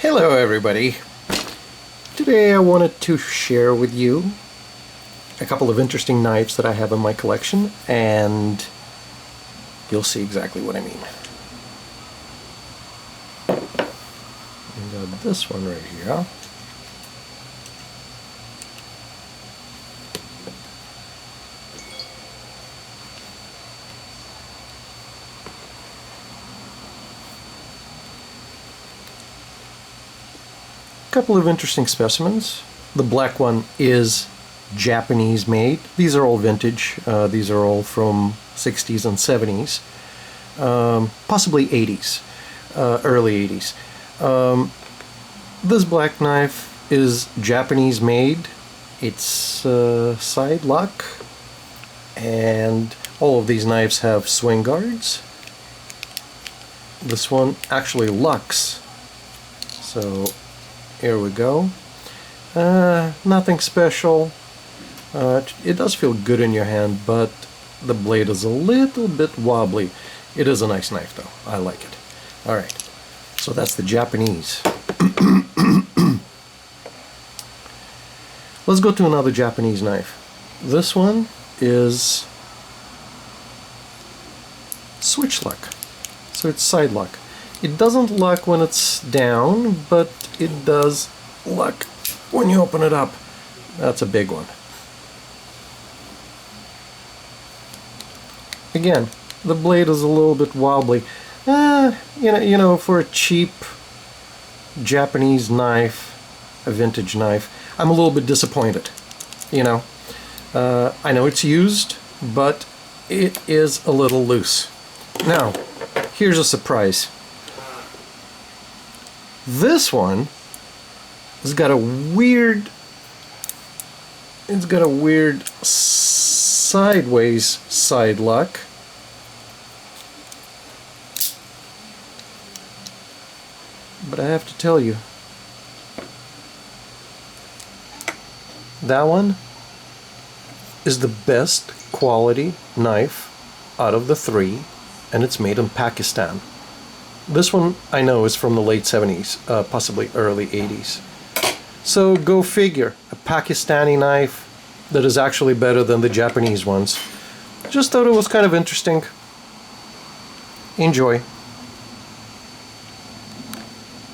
Hello everybody. Today I wanted to share with you a couple of interesting knives that I have in my collection, and you'll see exactly what I mean. I got this one right here. Couple of interesting specimens. The black one is Japanese made. These are all vintage. These are all from 60s and 70s, possibly 80s, early 80s. This black knife is Japanese made. It's side lock, and all of these knives have swing guards. This one actually locks, so here we go. Nothing special. It does feel good in your hand, but the blade is a little bit wobbly. It is a nice knife though. I like it. Alright, so that's the Japanese. Let's go to another Japanese knife. This one is switch lock. So it's side lock. It doesn't lock when it's down, but it does lock when you open it up. That's a big one. Again, the blade is a little bit wobbly. You know, for a cheap Japanese knife, a vintage knife, I'm a little bit disappointed. You know, I know it's used, but it is a little loose. Now, here's a surprise. This one has got a weird, sideways side lock. But I have to tell you, that one is the best quality knife out of the three, and it's made in Pakistan. This one I know is from the late 70s, possibly early 80s. So go figure, a Pakistani knife that is actually better than the Japanese ones. Just thought it was kind of interesting. Enjoy.